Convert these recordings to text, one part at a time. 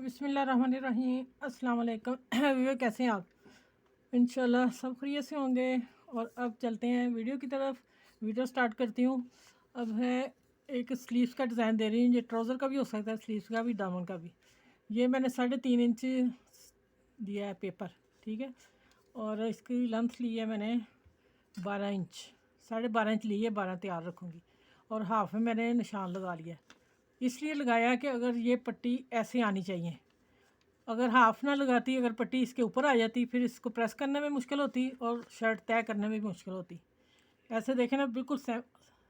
बिस्मिल्लाहिर्रहमानिर्रहीम। अस्सलाम वालेकुम। वीडियो कैसे हैं आप? इंशाल्लाह सब खैरियत से होंगे। और अब चलते हैं वीडियो की तरफ। वीडियो स्टार्ट करती हूँ। अब है एक स्लीव्स का डिज़ाइन दे रही हूँ। ये ट्राउज़र का भी हो सकता है, स्लीव्स का भी, दामन का भी। ये मैंने 3.5 इंच दिया है पेपर, ठीक है। और इसकी लेंथ ली है मैंने 12 इंच, 12.5 इंच ली है, 12 तैयार रखूँगी। और हाफ में मैंने निशान लगा लिया। इसलिए लगाया कि अगर ये पट्टी ऐसे आनी चाहिए, अगर हाफ ना लगाती, अगर पट्टी इसके ऊपर आ जाती, फिर इसको प्रेस करने में मुश्किल होती और शर्ट तय करने में भी मुश्किल होती। ऐसे देखें ना, बिल्कुल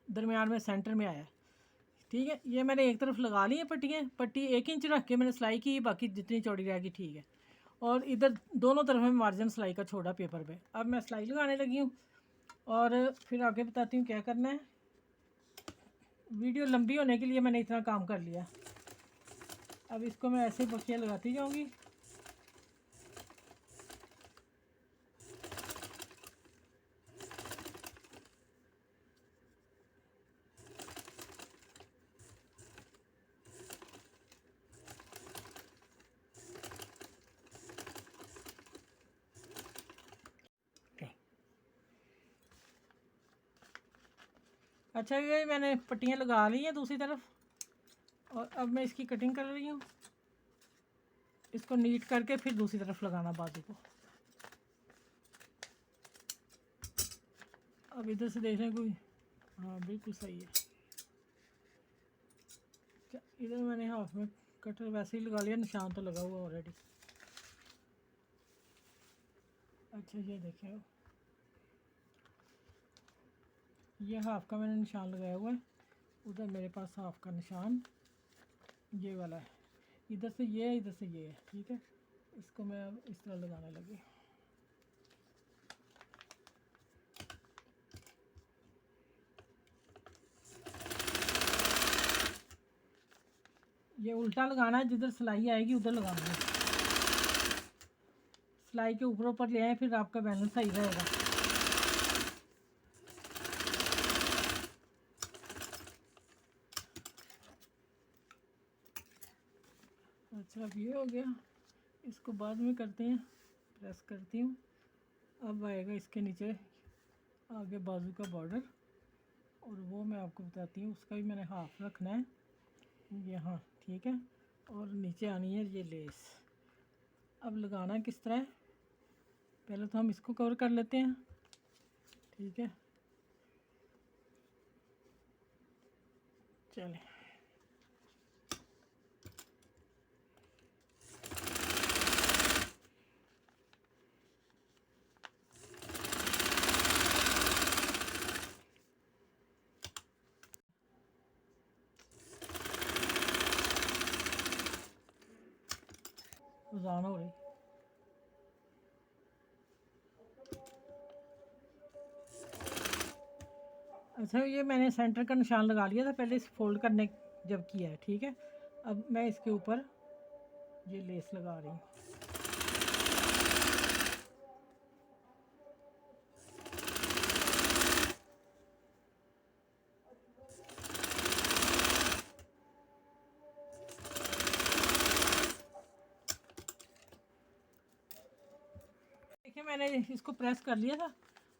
दरमियान में सेंटर में आया, ठीक है। ये मैंने एक तरफ लगा ली है पट्टियाँ। पट्टी 1 इंच रख के मैंने सिलाई की, बाकी जितनी चौड़ी रहेगी ठीक है। और इधर दोनों तरफ में मार्जिन सिलाई का छोड़ा पेपर पे। अब मैं सिलाई लगाने लगी हूँ और फिर आगे बताती हूँ क्या करना है। वीडियो लंबी होने के लिए मैंने इतना काम कर लिया। अब इसको मैं ऐसे बखिया लगाती जाऊँगी। अच्छा, ये मैंने पट्टियाँ लगा ली हैं दूसरी तरफ। और अब मैं इसकी कटिंग कर रही हूँ। इसको नीट करके फिर दूसरी तरफ लगाना बाजू को। अब इधर से देख लें कोई, हाँ बिल्कुल सही है। इधर मैंने हाफ में कटर वैसे ही लगा लिया, निशान तो लगा हुआ ऑलरेडी। अच्छा, ये देखें, ये हाफ का मैंने निशान लगाया हुआ है। उधर मेरे पास हाफ का निशान ये वाला है। इधर से ये है, इधर से ये है, ठीक है। इसको मैं अब इस तरह लगाने लगी। ये उल्टा लगाना है, जिधर सिलाई आएगी उधर लगाना है। सिलाई के ऊपर ऊपर ले आए, फिर आपका बैलेंस सही रहेगा। अच्छा, अब ये हो गया। इसको बाद में करते हैं, प्रेस करती हूँ। अब आएगा इसके नीचे आगे बाजू का बॉर्डर, और वो मैं आपको बताती हूँ। उसका भी मैंने हाफ रखना है यहाँ, ठीक है। और नीचे आनी है ये लेस। अब लगाना किस तरह है, पहले तो हम इसको कवर कर लेते हैं, ठीक है। चलें, रुझान हो रही। अच्छा, ये मैंने सेंटर का निशान लगा लिया था पहले इस फोल्ड करने जब किया है, ठीक है। अब मैं इसके ऊपर ये लेस लगा रही हूँ। देखिए, मैंने इसको प्रेस कर लिया था।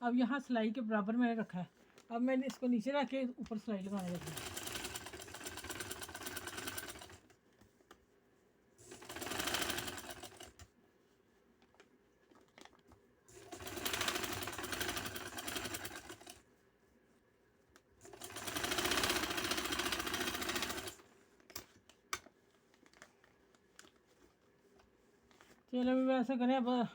अब यहाँ सिलाई के बराबर मैंने रखा है। अब मैंने इसको नीचे रख के ऊपर सिलाई लगाने लगी। चलो, अभी ऐसा करें, अब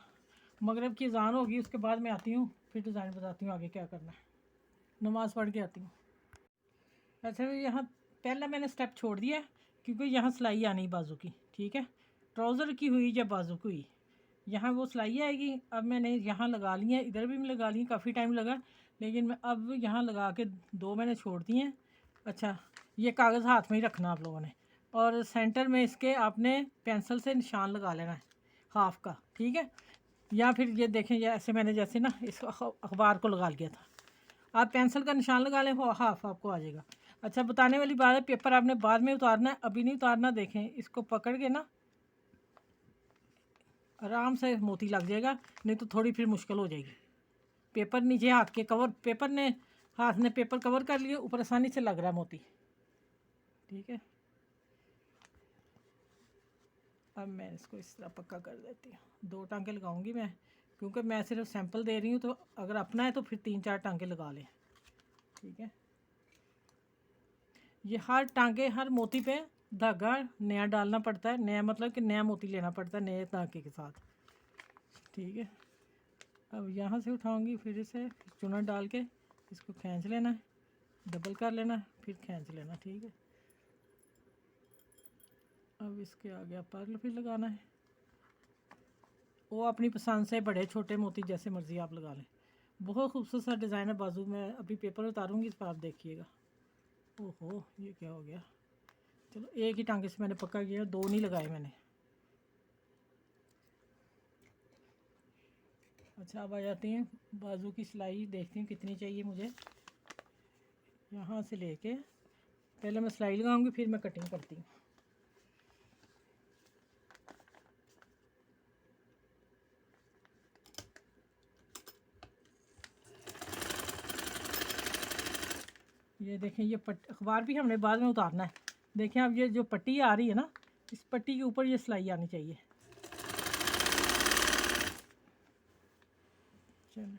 मगरिब की अज़ान होगी, उसके बाद मैं आती हूँ, फिर डिज़ाइन बताती हूँ आगे क्या करना है। नमाज़ पढ़ के आती हूँ। अच्छा, यहाँ पहला मैंने स्टेप छोड़ दिया है, क्योंकि यहाँ सिलाई आनी बाजू की, ठीक है। ट्राउज़र की हुई या बाजू की हुई, यहाँ वो सिलाई आएगी। अब मैंने यहाँ लगा ली है, इधर भी मैं लगा ली है, काफ़ी टाइम लगा, लेकिन मैं अब यहाँ लगा के 2 मैंने छोड़ दी हैं। अच्छा, ये कागज़ हाथ में ही रखना आप लोगों ने, और सेंटर में इसके आपने पेंसिल से निशान लगा लेना है हाफ का, ठीक है। या फिर ये देखें, ये ऐसे मैंने जैसे ना इस अखबार को लगा लिया था। आप पेंसिल का निशान लगा लें, हाफ आपको आ जाएगा। अच्छा, बताने वाली बात है, पेपर आपने बाद में उतारना है, अभी नहीं उतारना। देखें, इसको पकड़ के ना आराम से मोती लग जाएगा, नहीं तो थोड़ी फिर मुश्किल हो जाएगी। पेपर नीचे हाथ के कवर, पेपर ने हाथ ने पेपर कवर कर लिए, ऊपर आसानी से लग रहा है मोती। ठीक है, अब मैं इसको इस तरह पक्का कर देती हूँ। 2 टांके लगाऊंगी मैं, क्योंकि मैं सिर्फ सैंपल दे रही हूँ, तो अगर अपना है तो फिर 3-4 टांके लगा लें। ठीक है, ये हर टांके, हर मोती पे धागा नया डालना पड़ता है। नया मतलब कि नया मोती लेना पड़ता है नए धागे के साथ। ठीक है, अब यहाँ से उठाऊंगी, फिर इसे चूना डाल के इसको खींच लेना है, डबल कर लेना है, फिर खींच लेना। ठीक है, अब इसके आगे पर्ल फिर लगाना है। वो अपनी पसंद से बड़े छोटे मोती जैसे मर्ज़ी आप लगा लें। बहुत खूबसूरत सा डिज़ाइन है बाजू में। अभी पेपर उतारूंगी, इस पर आप देखिएगा। ओहो, ये क्या हो गया। चलो, एक ही टांगे से मैंने पक्का किया, 2 नहीं लगाए मैंने। अच्छा, अब आ जाती हैं बाजू की सिलाई, देखती हूँ कितनी चाहिए मुझे। यहाँ से लेके पहले मैं सिलाई लगाऊंगी, फिर मैं कटिंग करती हूँ। ये देखें, ये अखबार भी हमने बाद में उतारना है। देखें, अब ये जो पट्टी आ रही है ना, इस पट्टी के ऊपर ये सिलाई आनी चाहिए। चलो,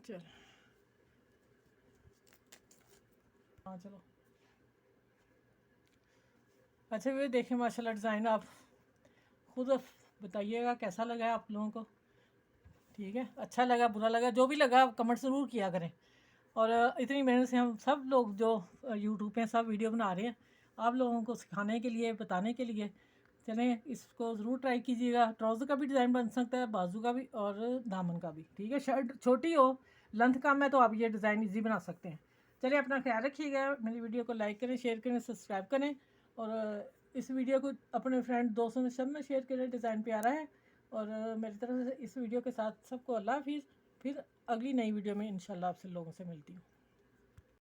चलो, हाँ चलो। अच्छा, ये देखें माशाल्लाह डिज़ाइन, आप खुद बताइएगा कैसा लगा है आप लोगों को। ठीक है, अच्छा लगा बुरा लगा जो भी लगा, आप कमेंट ज़रूर किया करें। और इतनी मेहनत से हम सब लोग जो यूट्यूब पे सब वीडियो बना रहे हैं, आप लोगों को सिखाने के लिए, बताने के लिए। चलें, इसको ज़रूर ट्राई कीजिएगा। ट्राउज़र का भी डिज़ाइन बन सकता है, बाजू का भी और दामन का भी। ठीक है, शर्ट छोटी हो, लेंथ कम है, तो आप ये डिज़ाइन ईजी बना सकते हैं। चलिए, अपना ख्याल रखिएगा। मेरी वीडियो को लाइक करें, शेयर करें, सब्सक्राइब करें। और इस वीडियो को अपने फ्रेंड दोस्तों में सब में शेयर करें। डिज़ाइन प्यारा है। और मेरी तरफ से इस वीडियो के साथ सबको अल्लाह हाफिज़। फिर अगली नई वीडियो में इंशाल्लाह आपसे लोगों से मिलती हूँ।